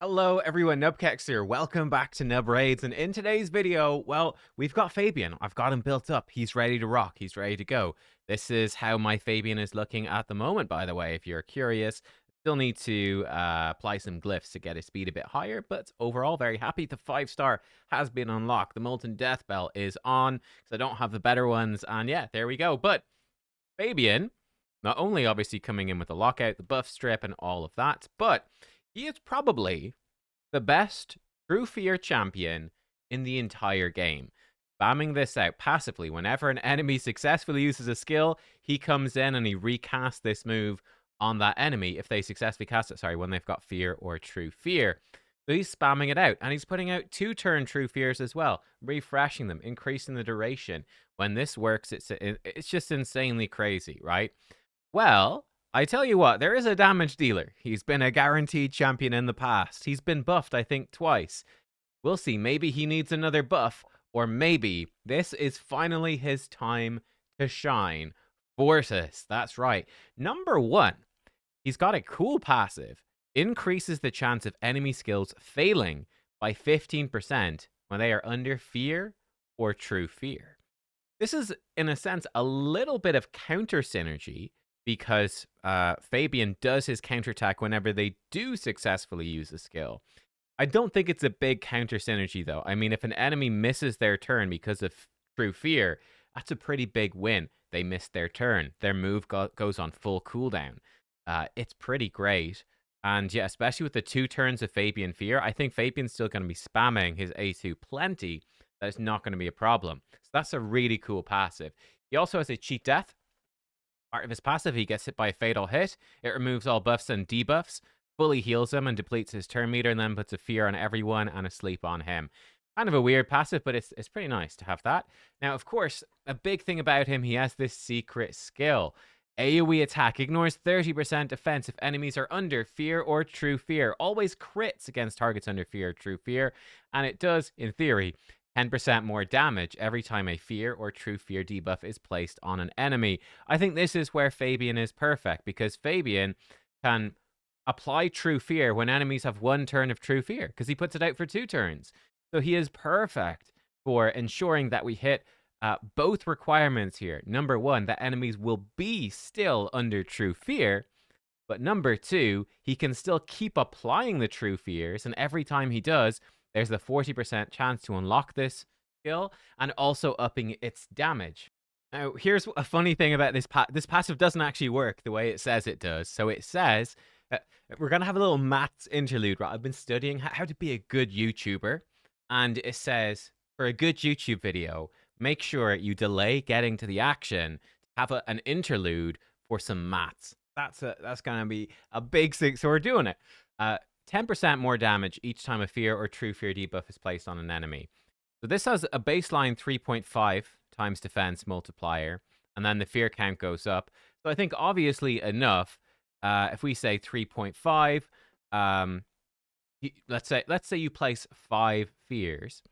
Hello everyone, nubkeks here. Welcome back to Nub Raids, and in today's video, well, we've got Fabian. I've got him built up. He's ready to rock. He's ready to go. This is how my Fabian is looking at the moment, by the way, if you're curious. Still need to apply some glyphs to get his speed a bit higher, but overall, very happy. The 5-star has been unlocked. The Molten Death Bell is on, because I don't have the better ones, and yeah, there we go. But Fabian, not only obviously coming in with the lockout, the buff strip, and all of that, but he is probably the best True Fear champion in the entire game. Spamming this out passively, whenever an enemy successfully uses a skill, he comes in and he recasts this move on that enemy if they successfully cast it, when they've got Fear or True Fear. So he's spamming it out, and he's putting out 2-turn True Fears as well, refreshing them, increasing the duration. When this works, it's just insanely crazy, right? Well, I tell you what, there is a damage dealer. He's been a guaranteed champion in the past. He's been buffed, I think, twice. We'll see. Maybe he needs another buff, or maybe this is finally his time to shine. Fortus, that's right. Number one, he's got a cool passive. Increases the chance of enemy skills failing by 15% when they are under fear or true fear. This is, in a sense, a little bit of counter synergy because Fabian does his counterattack whenever they do successfully use a skill. I don't think it's a big counter synergy, though. I mean, if an enemy misses their turn because of True Fear, that's a pretty big win. They missed their turn. Their move goes on full cooldown. It's pretty great. And yeah, especially with the 2 turns of Fabian Fear, I think Fabian's still going to be spamming his A2 plenty. That's not going to be a problem. So that's a really cool passive. He also has a cheat death. Part of his passive, he gets hit by a fatal hit. It removes all buffs and debuffs, fully heals him and depletes his turn meter, and then puts a fear on everyone and a sleep on him. Kind of a weird passive, but it's pretty nice to have that. Now, of course, a big thing about him, he has this secret skill. AoE attack ignores 30% defense if enemies are under fear or true fear. Always crits against targets under fear or true fear. And it does, in theory, 10% more damage every time a fear or true fear debuff is placed on an enemy. I think this is where Fabian is perfect, because Fabian can apply true fear when enemies have 1 turn of true fear, because he puts it out for 2 turns. So he is perfect for ensuring that we hit both requirements here. Number one, that enemies will be still under true fear. But number two, he can still keep applying the true fears, and every time he does, there's the 40% chance to unlock this skill, and also upping its damage. Now, here's a funny thing about this this passive doesn't actually work the way it says it does. So it says, we're going to have a little maths interlude, right? I've been studying how to be a good YouTuber, and it says, for a good YouTube video, make sure you delay getting to the action, have an interlude for some maths. That's going to be a big thing. So we're doing it. 10% more damage each time a fear or true fear debuff is placed on an enemy. So this has a baseline 3.5 times defense multiplier, and then the fear count goes up. So I think obviously enough. If we say 3.5, let's say you place 5 fears,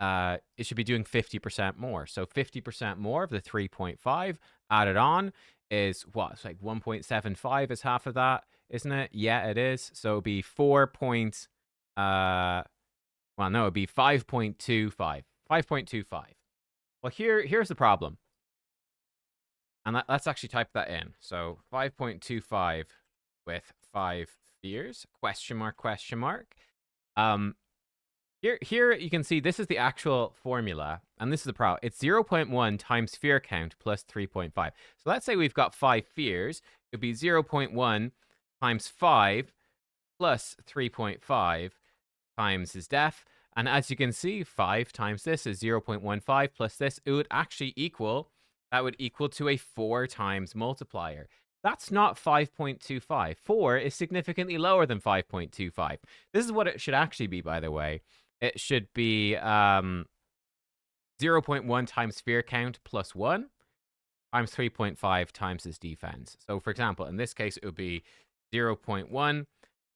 it should be doing 50% more. So 50% more of the 3.5 added on is what? It's like 1.75 is half of that, isn't it? Yeah, it is. So it'd be 4. Well, no, it'd be 5.25. 5.25. Well, here's the problem. And let's actually type that in. So 5.25 with 5 fears, question mark, question mark. Here you can see this is the actual formula, and this is the problem. It's 0.1 times fear count plus 3.5. So let's say we've got 5 fears. It would be 0.1 times 5 plus 3.5 times his def. And as you can see, 5 times this is 0.15 plus this. It would actually equal, that would equal to a 4 times multiplier. That's not 5.25. 4 is significantly lower than 5.25. This is what it should actually be, by the way. It should be 0.1 times fear count plus 1 times 3.5 times his defense. So, for example, in this case, it would be 0.1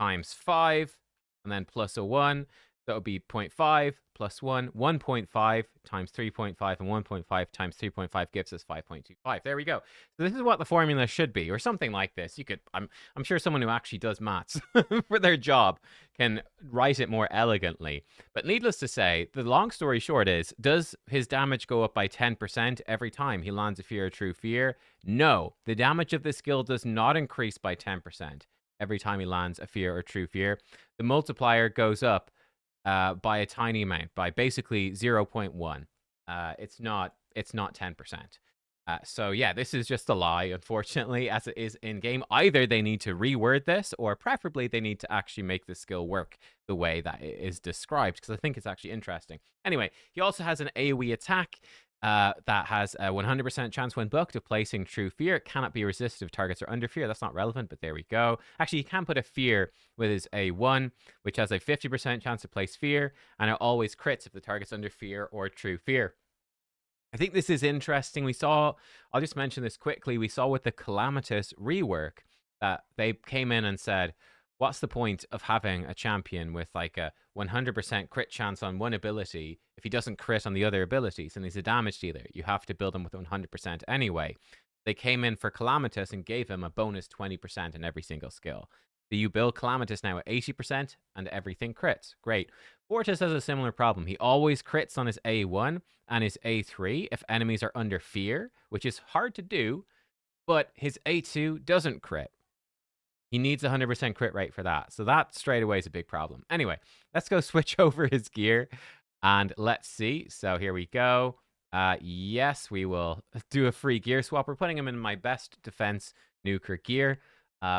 times 5 and then plus a 1. So it would be 0.5 plus 1, 1.5 times 3.5, and 1.5 times 3.5 gives us 5.25. There we go. So this is what the formula should be, or something like this. You could, I'm sure someone who actually does maths for their job can write it more elegantly. But needless to say, the long story short is, does his damage go up by 10% every time he lands a fear or true fear? No, the damage of this skill does not increase by 10% every time he lands a fear or true fear. The multiplier goes up by a tiny amount, by basically 0.1. It's not 10%. So yeah, this is just a lie, unfortunately, as it is in game. Either they need to reword this, or preferably they need to actually make the skill work the way that it is described, because I think it's actually interesting. Anyway, he also has an AoE attack that has a 100% chance when booked of placing true fear. It cannot be resisted if targets are under fear. That's not relevant, but there we go. Actually, you can put a fear with his A1, which has a 50% chance to place fear, and it always crits if the target's under fear or true fear. I think this is interesting. I'll just mention this quickly. We saw with the Calamitous rework that they came in and said, what's the point of having a champion with like a 100% crit chance on one ability if he doesn't crit on the other abilities and he's a damage dealer? You have to build him with 100% anyway. They came in for Calamitous and gave him a bonus 20% in every single skill. So you build Calamitous now at 80% and everything crits. Great. Fortus has a similar problem. He always crits on his A1 and his A3 if enemies are under fear, which is hard to do, but his A2 doesn't crit. He needs 100% crit rate for that. So that straight away is a big problem. Anyway, let's go switch over his gear and let's see. So here we go. Yes, we will do a free gear swap. We're putting him in my best defense nuker gear,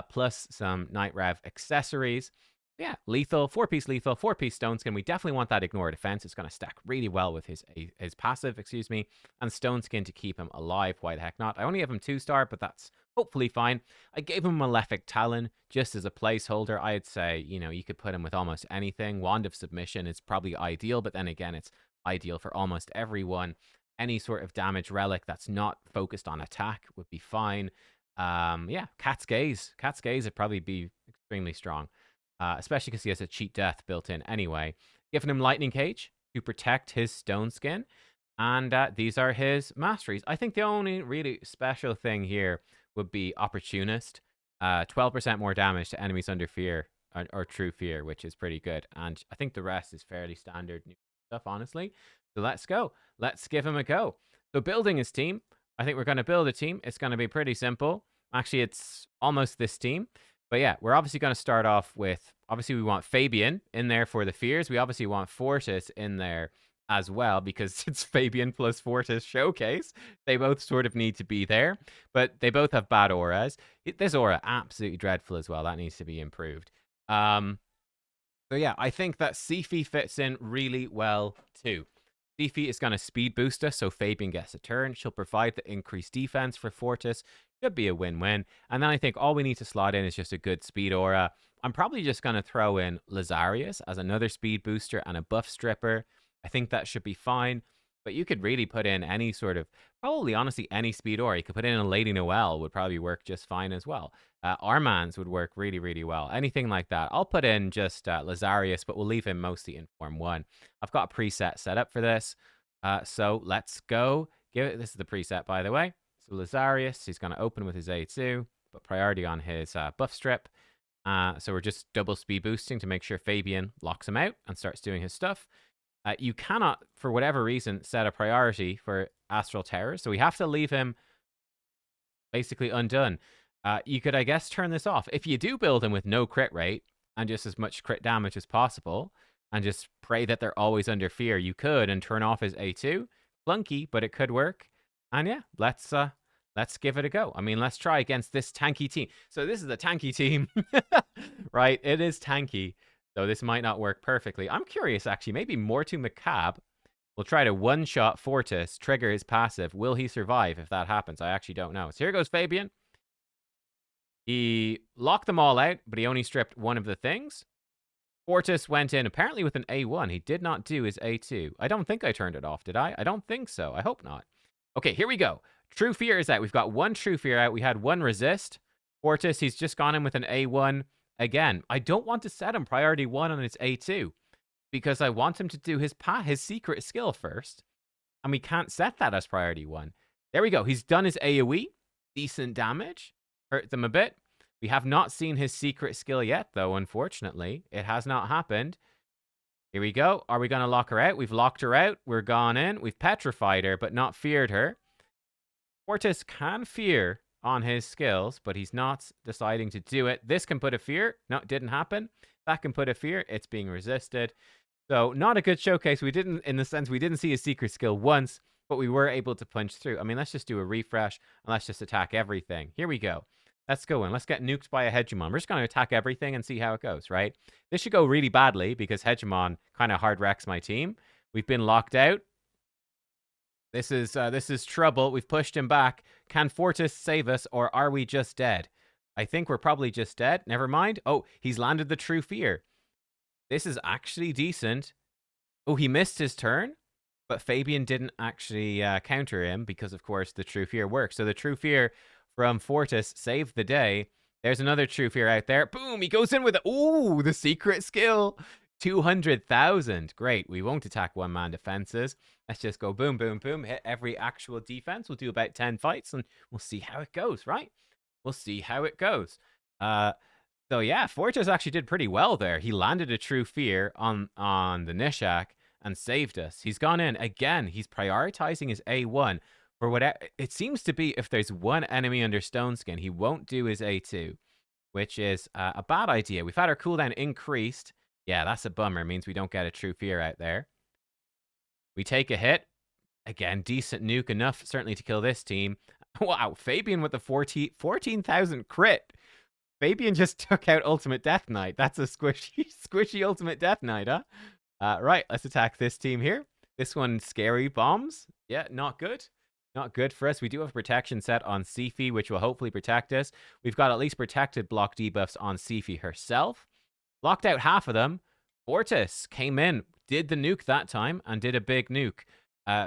plus some Night Rev accessories. Yeah, lethal, 4-piece lethal, 4-piece stone skin. We definitely want that ignore defense. It's going to stack really well with his passive, and stone skin to keep him alive. Why the heck not? I only have him 2-star, but that's hopefully fine. I gave him Malefic Talon just as a placeholder. I'd say, you could put him with almost anything. Wand of Submission is probably ideal, but then again, it's ideal for almost everyone. Any sort of damage relic that's not focused on attack would be fine. Yeah, Cat's Gaze. Cat's Gaze would probably be extremely strong. Especially because he has a cheat death built in anyway. Giving him Lightning Cage to protect his stone skin. And these are his masteries. I think the only really special thing here would be Opportunist. 12% more damage to enemies under fear or true fear, which is pretty good. And I think the rest is fairly standard new stuff, honestly. So let's go. Let's give him a go. So building his team. I think we're going to build a team. It's going to be pretty simple. Actually, it's almost this team. But yeah, we're obviously going to start off with, obviously we want Fabian in there for the fears. We obviously want Fortus in there as well, because it's Fabian plus Fortus showcase. They both sort of need to be there, but they both have bad auras. This aura, absolutely dreadful as well. That needs to be improved. So yeah, I think that Sifi fits in really well too. Sifi is going to speed boost us, so Fabian gets a turn. She'll provide the increased defense for Fortus. Should be a win-win. And then I think all we need to slot in is just a good speed aura. I'm probably just going to throw in Lazarius as another speed booster and a buff stripper. I think that should be fine. But you could really put in any sort of, probably honestly any speed aura. You could put in a Lady Noelle would probably work just fine as well. Armand's would work really, really well. Anything like that. I'll put in just Lazarius, but we'll leave him mostly in Form 1. I've got a preset set up for this. So let's go. This is the preset, by the way. So Lazarius, he's going to open with his A2, but priority on his buff strip. So we're just double speed boosting to make sure Fabian locks him out and starts doing his stuff. You cannot, for whatever reason, set a priority for Astral Terror, so we have to leave him basically undone. You could, I guess, turn this off. If you do build him with no crit rate and just as much crit damage as possible, and just pray that they're always under fear, you could, and turn off his A2. Clunky, but it could work. And yeah, let's give it a go. I mean, let's try against this tanky team. So this is a tanky team, right? It is tanky, so this might not work perfectly. I'm curious, actually. Maybe Mortu Macabre will try to one-shot Fortus, trigger his passive. Will he survive if that happens? I actually don't know. So here goes Fabian. He locked them all out, but he only stripped one of the things. Fortus went in apparently with an A1. He did not do his A2. I don't think I turned it off, did I? I don't think so. I hope not. Okay, here we go. True Fear is out. We've got one True Fear out. We had one Resist. Fortus, he's just gone in with an A1 again. I don't want to set him priority 1 on his A2. because I want him to do his secret skill first, and we can't set that as priority 1. There we go. He's done his AoE. Decent damage. Hurt them a bit. We have not seen his secret skill yet, though, unfortunately. It has not happened. Here we go. Are we going to lock her out? We've locked her out. We're gone in. We've petrified her, but not feared her. Fortus can fear on his skills, but he's not deciding to do it. This can put a fear. No, it didn't happen. That can put a fear. It's being resisted. So not a good showcase. We didn't, in the sense, we didn't see his secret skill once, but we were able to punch through. I mean, let's just do a refresh, and let's just attack everything. Here we go. Let's go in. Let's get nuked by a Hegemon. We're just going to attack everything and see how it goes, right? This should go really badly because Hegemon kind of hard wrecks my team. We've been locked out. This is trouble. We've pushed him back. Can Fortus save us, or are we just dead? I think we're probably just dead. Never mind. Oh, he's landed the True Fear. This is actually decent. Oh, he missed his turn, but Fabian didn't actually counter him because, of course, the True Fear works. So the True Fear from Fortus saved the day. There's another True Fear out there. Boom, he goes in with it. Ooh, the secret skill. 200,000. Great. We won't attack one-man defenses. Let's just go boom, boom, boom. Hit every actual defense. We'll do about 10 fights, and we'll see how it goes, right? We'll see how it goes. So yeah, Fortus actually did pretty well there. He landed a True Fear on the Nishak and saved us. He's gone in. Again, he's prioritizing his A1. For whatever, it seems to be if there's one enemy under Stone Skin, he won't do his A2, which is a bad idea. We've had our cooldown increased. Yeah, that's a bummer. It means we don't get a True Fear out there. We take a hit. Again, decent nuke enough, certainly, to kill this team. Wow, Fabian with the 14,000 crit. Fabian just took out Ultimate Death Knight. That's a squishy Ultimate Death Knight, huh? Right, let's attack this team here. This one, scary bombs. Yeah, not good. Not good for us. We do have protection set on Sifi, which will hopefully protect us. We've got at least protected block debuffs on Sifi herself. Locked out half of them. Fortus came in, did the nuke that time, and did a big nuke.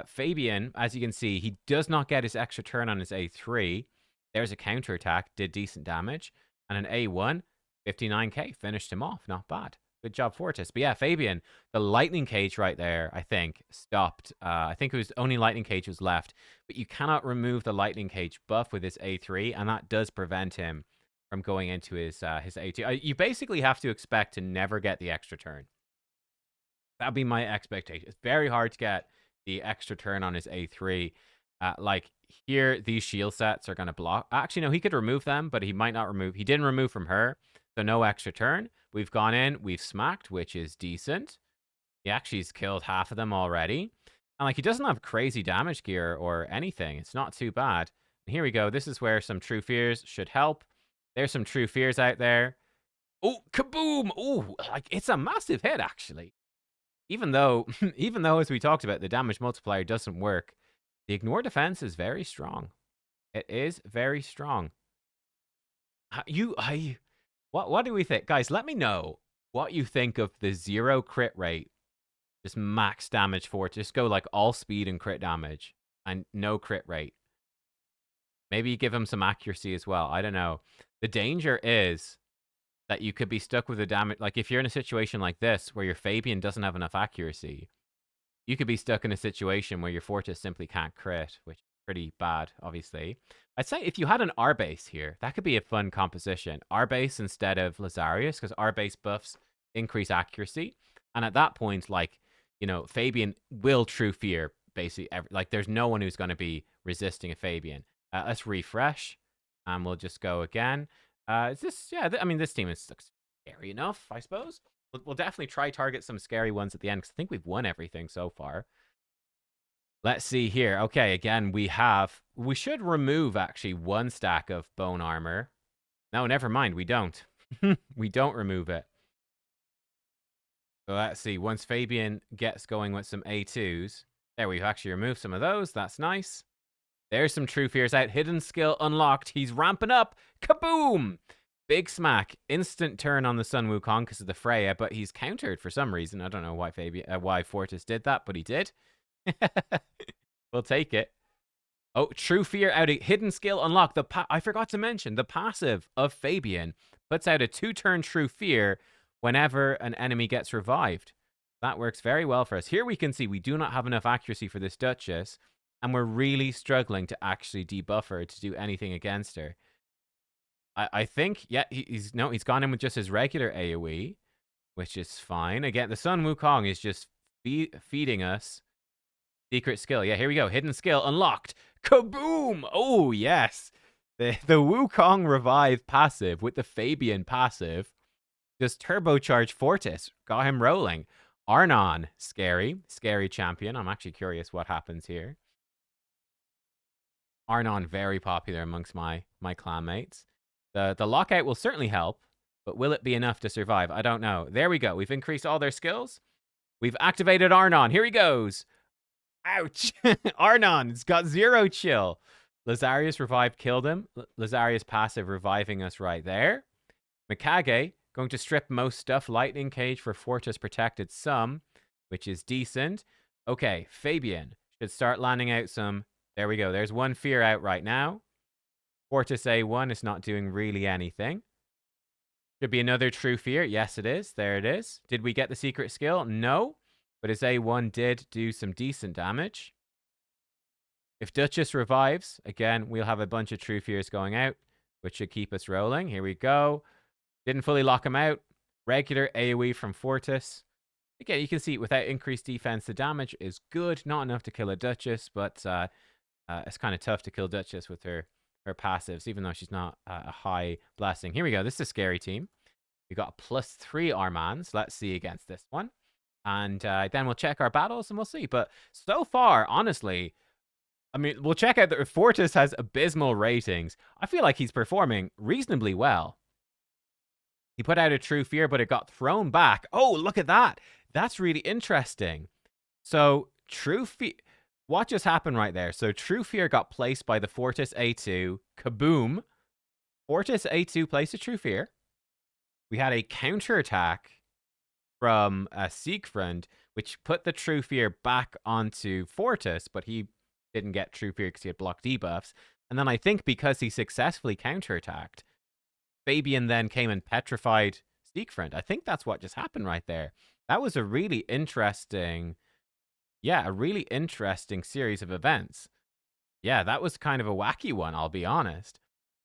Fabian, as you can see, he does not get his extra turn on his A3. There's a counterattack, did decent damage. And an A1, 59k, finished him off. Not bad. Good job, Fortus. But yeah, Fabian, the lightning cage right there, I think, stopped. I think it was only lightning cage was left. But you cannot remove the lightning cage buff with his A3, and that does prevent him from going into his A2. You basically have to expect to never get the extra turn. That'd be my expectation. It's very hard to get the extra turn on his A3. Like here, these shield sets are going to block. Actually, no, he could remove them, but he might not remove. He didn't remove from her, so no extra turn. We've gone in, we've smacked, which is decent. He actually has killed half of them already. And like, he doesn't have crazy damage gear or anything. It's not too bad. And here we go. This is where some True Fears should help. There's some True Fears out there. Oh, kaboom! Oh, like, it's a massive hit, actually. Even though, as we talked about, the damage multiplier doesn't work, the ignore defense is very strong. It is very strong. What do we think? Guys, let me know what you think of the 0 crit rate. Just max damage for it. Just go like all speed and crit damage and no crit rate. Maybe give him some accuracy as well. I don't know. The danger is that you could be stuck with the damage. Like if you're in a situation like this where your Fabian doesn't have enough accuracy, you could be stuck in a situation where your Fortus simply can't crit, which is pretty bad, obviously. I'd say if you had an R-base here, that could be a fun composition. R-base instead of Lazarius, because R-base buffs increase accuracy. And at that point, like, you know, Fabian will True Fear, basically. Like, there's no one who's going to be resisting a Fabian. Let's refresh, and we'll just go again. Is this, yeah, I mean, this team is scary enough, I suppose. We'll definitely try target some scary ones at the end, because I think we've won everything so far. Let's see here. Okay, again, we should remove, actually, 1 stack of bone armor. No, never mind, we don't. We don't remove it. So let's see, once Fabian gets going with some A2s, there, we've actually removed some of those. That's nice. There's some True Fears out. Hidden skill unlocked. He's ramping up. Kaboom! Big smack. Instant turn on the Sun Wukong because of the Freya, but he's countered for some reason. I don't know why Fortus did that, but he did. We'll take it. Oh, True Fear out. Hidden skill unlocked. I forgot to mention, the passive of Fabian puts out a 2-turn True Fear whenever an enemy gets revived. That works very well for us. Here we can see we do not have enough accuracy for this Duchess, and we're really struggling to actually debuff her to do anything against her. I think, yeah, he's gone in with just his regular AoE, which is fine. Again, the Sun Wukong is just feeding us secret skill. Yeah, here we go. Hidden skill unlocked. Kaboom! Oh, yes. The Wukong revive passive with the Fabian passive just turbocharged Fortus. Got him rolling. Arnon, scary champion. I'm actually curious what happens here. Arnon, very popular amongst my clanmates. The lockout will certainly help, but will it be enough to survive? I don't know. There we go. We've increased all their skills. We've activated Arnon. Here he goes. Ouch. Arnon's got 0 chill. Lazarius revived, killed him. Lazarius passive reviving us right there. Mikage going to strip most stuff. Lightning Cage for Fortus protected some, which is decent. Okay, Fabian should start landing out some. There we go. There's one fear out right now. Fortus A1 is not doing really anything. Should be another true fear. Yes, it is. There it is. Did we get the secret skill? No. But his A1 did do some decent damage. If Duchess revives, again, we'll have a bunch of true fears going out, which should keep us rolling. Here we go. Didn't fully lock him out. Regular AoE from Fortus. Again, you can see without increased defense, the damage is good. Not enough to kill a Duchess, but it's kind of tough to kill Duchess with her passives, even though she's not a high blessing. Here we go. This is a scary team. We got a +3 Armans. Let's see against this one. And then we'll check our battles and we'll see. But so far, honestly, I mean, we'll check out that Fortus has abysmal ratings. I feel like he's performing reasonably well. He put out a true fear, but it got thrown back. Oh, look at that. That's really interesting. So, true fear. What just happened right there? So, true fear got placed by the Fortus A2. Kaboom. Fortus A2 placed a true fear. We had a counterattack from Siegfried, which put the true fear back onto Fortus, but he didn't get true fear because he had blocked debuffs. And then I think because he successfully counterattacked, Fabian then came and petrified Siegfried. I think that's what just happened right there. That was a really interesting, a really interesting series of events. Yeah, that was kind of a wacky one, I'll be honest.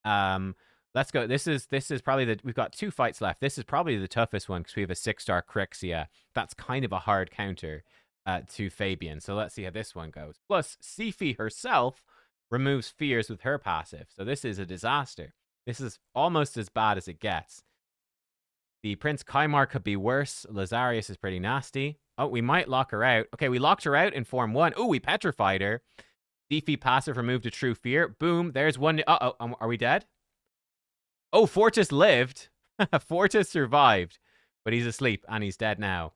Let's go. This is probably we've got 2 fights left. This is probably the toughest one because we have a 6-star Crixia. That's kind of a hard counter to Fabian. So let's see how this one goes. Plus, Sifi herself removes fears with her passive. So this is a disaster. This is almost as bad as it gets. The Prince Kaimar could be worse. Lazarius is pretty nasty. Oh, we might lock her out. Okay, we locked her out in Form 1. Oh, we petrified her. Sifi passive removed a true fear. Boom, there's one. Uh-oh, are we dead? Oh, Fortus lived. Fortus survived, but he's asleep and he's dead now.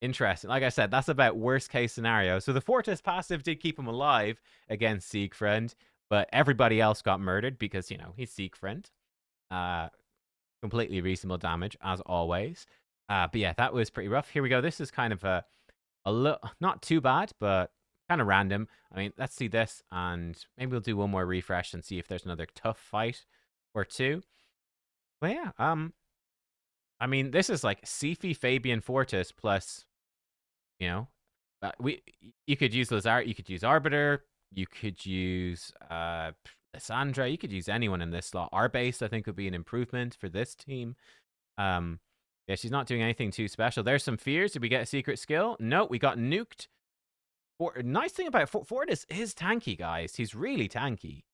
Interesting. Like I said, that's about worst case scenario. So the Fortus passive did keep him alive against Siegfried, but everybody else got murdered because, you know, he's Siegfried. Completely reasonable damage, as always. But yeah, that was pretty rough. Here we go. This is kind of a little, not too bad, but kind of random. I mean, let's see this, and maybe we'll do one more refresh and see if there's another tough fight or two. But yeah, I mean, this is like Sifi, Fabian, Fortus plus, you know, you could use Lazar, you could use Arbiter, you could use Lysandra, you could use anyone in this slot. Arbase, I think, would be an improvement for this team. Yeah, she's not doing anything too special. There's some fears. Did we get a secret skill? No, we got nuked. Nice thing about Fortus is tanky, guys. He's really tanky.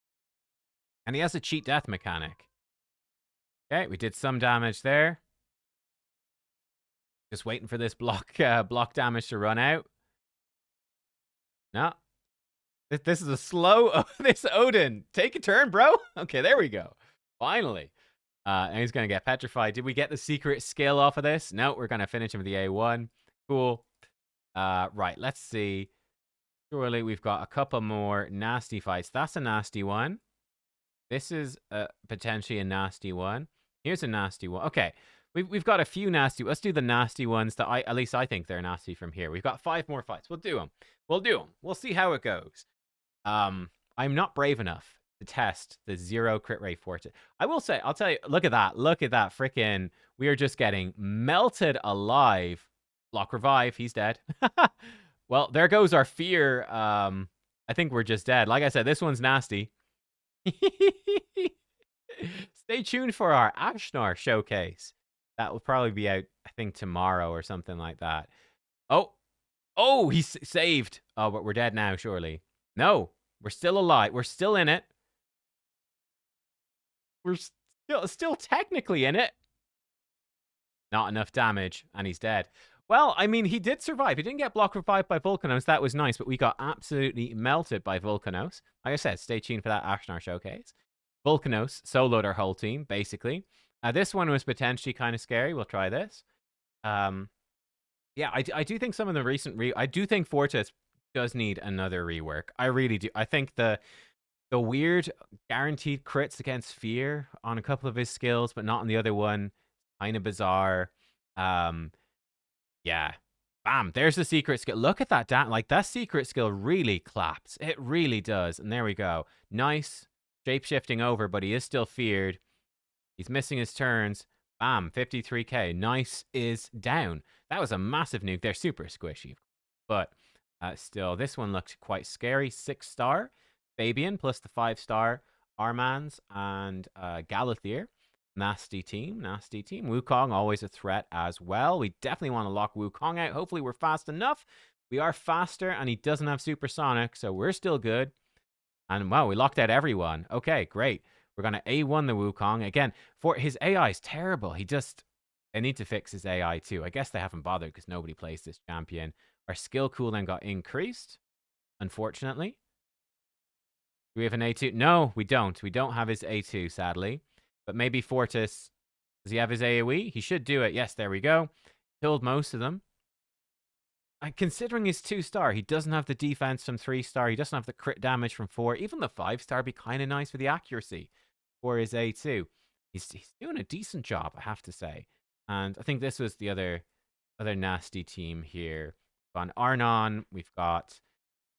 And he has a cheat death mechanic. Okay, we did some damage there. Just waiting for this block damage to run out. No. This is a slow... this Odin. Take a turn, bro. Okay, there we go. Finally. And he's going to get petrified. Did we get the secret skill off of this? No, we're going to finish him with the A1. Cool. Right, let's see. Surely we've got a couple more nasty fights. That's a nasty one. This is potentially a nasty one. Here's a nasty one. Okay, we've got a few nasty. Let's do the nasty ones that at least I think they're nasty from here. We've got 5 more fights. We'll do them. We'll see how it goes. I'm not brave enough to test the 0 crit rate Fortus. I will say, I'll tell you, look at that. Look at that freaking, we are just getting melted alive Block revive. He's dead. Well, there goes our fear. I think we're just dead. Like I said, this one's nasty. Stay tuned for our Ashnar showcase. That will probably be out, I think, tomorrow or something like that. Oh, oh, he's saved. Oh, but we're dead now, surely. No, we're still alive. We're still in it. We're still technically in it. Not enough damage, and he's dead. Well, I mean, he did survive. He didn't get block revived by Volcanos. That was nice, but we got absolutely melted by Volcanos. Like I said, stay tuned for that Ashnar showcase. Volcanos soloed our whole team, basically. This one was potentially kind of scary. We'll try this. Yeah, I do think some of the recent I do think Fortus does need another rework. I really do. I think the weird guaranteed crits against fear on a couple of his skills, but not on the other one, kind of bizarre. Yeah. Bam, there's the secret skill. Look at that, like that secret skill really claps. It really does. And there we go. Nice. Shape-shifting over, but he is still feared. He's missing his turns. Bam, 53k. Nice is down. That was a massive nuke. They're super squishy. But still, this one looked quite scary. 6-star. Fabian plus the 5-star. Armans and Galathier. Nasty team, nasty team. Wukong, always a threat as well. We definitely want to lock Wukong out. Hopefully we're fast enough. We are faster, and he doesn't have supersonic, so we're still good. And, wow, we locked out everyone. Okay, great. We're going to A1 the Wukong. Again, for his AI is terrible. They need to fix his AI too. I guess they haven't bothered because nobody plays this champion. Our skill cooldown got increased, unfortunately. Do we have an A2? No, we don't. We don't have his A2, sadly. But maybe Fortus, does he have his AoE? He should do it. Yes, there we go. Killed most of them. And considering his 2-star, he doesn't have the defense from 3-star. He doesn't have the crit damage from 4. Even the 5-star be kind of nice for the accuracy for his A2. He's doing a decent job, I have to say. And I think this was the other nasty team here. On Arnon, we've got...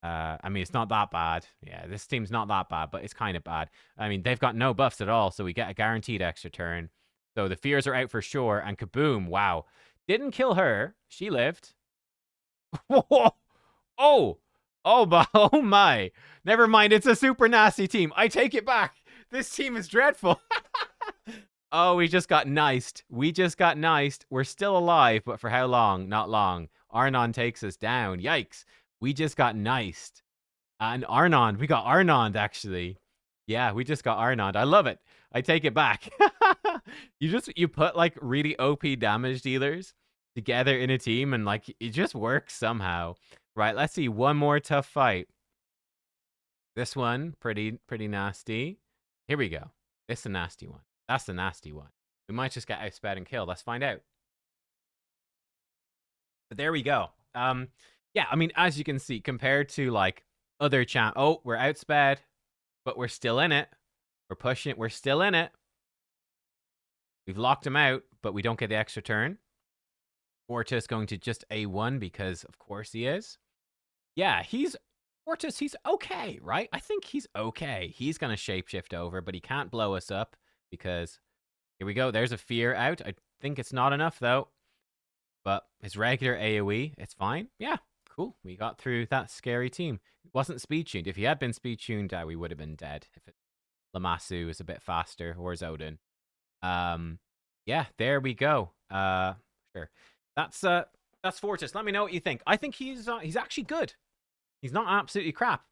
I mean, it's not that bad. Yeah, this team's not that bad, but it's kind of bad. I mean, they've got no buffs at all, so we get a guaranteed extra turn. So the fears are out for sure, and kaboom, wow. Didn't kill her. She lived. Oh, oh my. Never mind, it's a super nasty team. I take it back. This team is dreadful. Oh, we just got niced. We're still alive, but for how long? Not long. Arnon takes us down. Yikes. We just got niced. And Arnon, we got Arnon actually. Yeah, we just got Arnon. I love it. I take it back. You put like really OP damage dealers together in a team and like it just works somehow. Right, let's see one more tough fight. This one, pretty nasty. Here we go. This is a nasty one. That's the nasty one. We might just get outsped and killed. Let's find out. But there we go. Yeah, I mean, as you can see, compared to like other oh, we're outsped, but we're still in it. We're pushing it. We're still in it. We've locked him out, but we don't get the extra turn. Fortus going to just A1 because, of course, he is. Yeah, Fortus, he's okay, right? I think he's okay. He's going to shapeshift over, but he can't blow us up because, here we go. There's a fear out. I think it's not enough, though. But his regular AoE, it's fine. Yeah, cool. We got through that scary team. It wasn't speed-tuned. If he had been speed-tuned, we would have been dead. If Lamassu was a bit faster, or Zodin. Yeah, there we go. Sure. That's Fortus. Let me know what you think. I think he's actually good. He's not absolutely crap.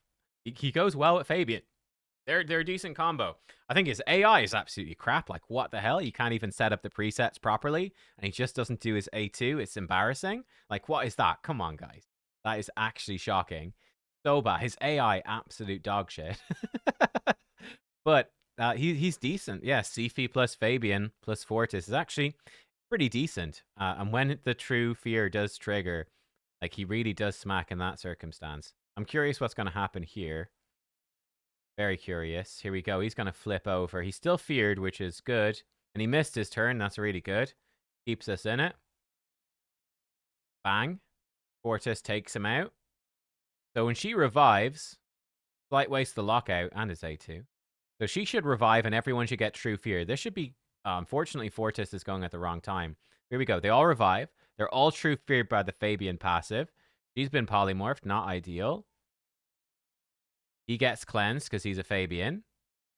He goes well with Fabian. They're a decent combo. I think his AI is absolutely crap. Like, what the hell? You can't even set up the presets properly, and he just doesn't do his A2. It's embarrassing. Like, what is that? Come on, guys. That is actually shocking. So bad. His AI, absolute dog shit. But he's decent. Yeah, Sifi plus Fabian plus Fortus is actually pretty decent. And when the true fear does trigger, like, he really does smack in that circumstance. I'm curious what's going to happen here. Very curious. Here we go. He's going to flip over. He's still feared, which is good. And he missed his turn. That's really good. Keeps us in it. Bang. Fortus takes him out. So when she revives, slight waste the lockout and his A2. So she should revive and everyone should get true fear. This should be... unfortunately, Fortus is going at the wrong time. Here we go. They all revive. They're all true feared by the Fabian passive. She's been polymorphed, not ideal. He gets cleansed because he's a Fabian.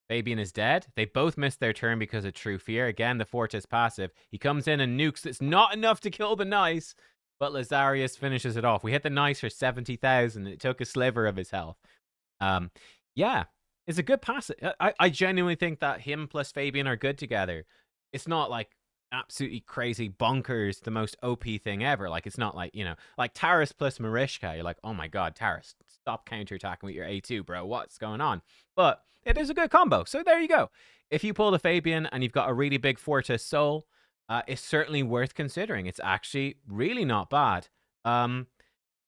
Fabian is dead. They both missed their turn because of True Fear. Again, the Fortus passive. He comes in and nukes. It's not enough to kill the Nice, but Lazarius finishes it off. We hit the Nice for 70,000. It took a sliver of his health. Yeah, it's a good passive. I genuinely think that him plus Fabian are good together. It's not like absolutely crazy bonkers, the most OP thing ever. Like, it's not like, you know, like Taris plus Marishka. You're like, oh my god, Taris, stop counterattacking with your A2, bro. What's going on? But it is a good combo. So there you go. If you pull the Fabian and you've got a really big Fortis Soul, it's certainly worth considering. It's actually really not bad.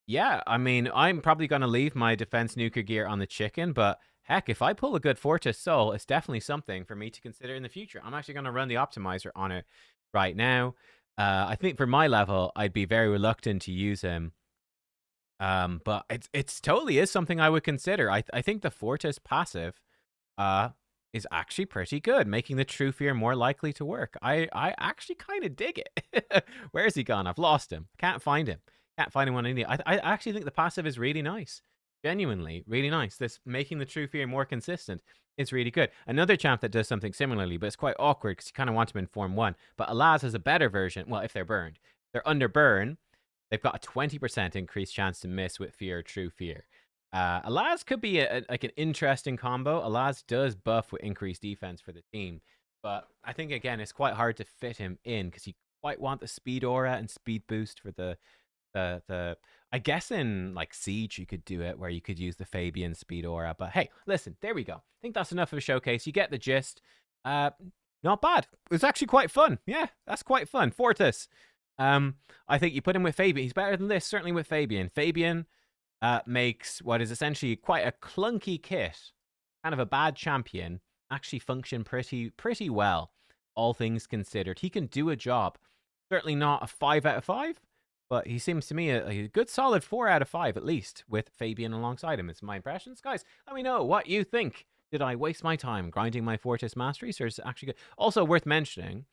Yeah, I mean, I'm probably going to leave my defense nuker gear on the chicken, but heck, if I pull a good Fortis Soul, it's definitely something for me to consider in the future. I'm actually going to run the optimizer on it right now. I think for my level, I'd be very reluctant to use him. But it's totally is something I would consider. I think the Fortis passive is actually pretty good, making the True Fear more likely to work. I actually kind of dig it. Where is he gone? I've lost him. Can't find him. Can't find him on India. I actually think the passive is really nice. Genuinely, really nice. This making the True Fear more consistent is really good. Another champ that does something similarly, but it's quite awkward because you kind of want him in Form 1. But Alaz has a better version. Well, if they're burned. If they're under burn, they've got a 20% increased chance to miss with Fear or True Fear. Alaz could be like an interesting combo. Alaz does buff with increased defense for the team. But I think, again, it's quite hard to fit him in because you quite want the speed aura and speed boost for the I guess in like Siege you could do it where you could use the Fabian speed aura, but hey, listen, there we go. I think that's enough of a showcase. You get the gist. Not bad. It was actually quite fun. Yeah, that's quite fun. Fortis. I think you put him with Fabian. He's better than this, certainly with Fabian. Fabian makes what is essentially quite a clunky kit, kind of a bad champion, actually function pretty well, all things considered. He can do a job. Certainly not a 5 out of 5. But he seems to me a good solid 4 out of 5, at least, with Fabian alongside him. It's my impressions. Guys, let me know what you think. Did I waste my time grinding my Fortis Masteries, or is it actually good? Also worth mentioning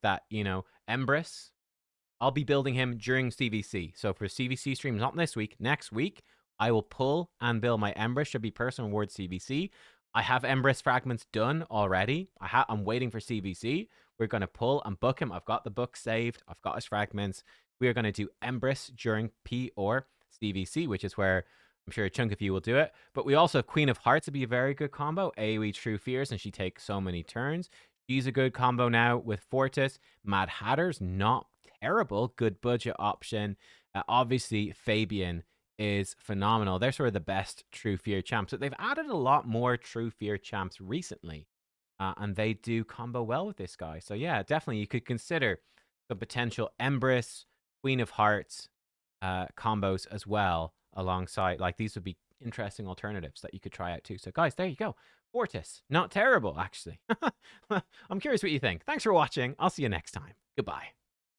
that, you know, Empress, I'll be building him during CVC. So for CVC streams, not this week, next week, I will pull and build my Empress. Should be personal reward CVC. I have Empress fragments done already. I'm waiting for CVC. We're going to pull and book him. I've got the book saved. I've got his fragments. We are going to do Empress during P or CVC, which is where I'm sure a chunk of you will do it. But we also have Queen of Hearts would be a very good combo. AoE True Fears, and she takes so many turns. She's a good combo now with Fortis. Mad Hatter's not terrible. Good budget option. Obviously, Fabian is phenomenal. They're sort of the best True Fear champs. But they've added a lot more True Fear champs recently. And they do combo well with this guy. So yeah, definitely you could consider the potential Empress, Queen of Hearts combos as well alongside. Like, these would be interesting alternatives that you could try out too. So guys, there you go. Fortis, not terrible, actually. I'm curious what you think. Thanks for watching. I'll see you next time. Goodbye.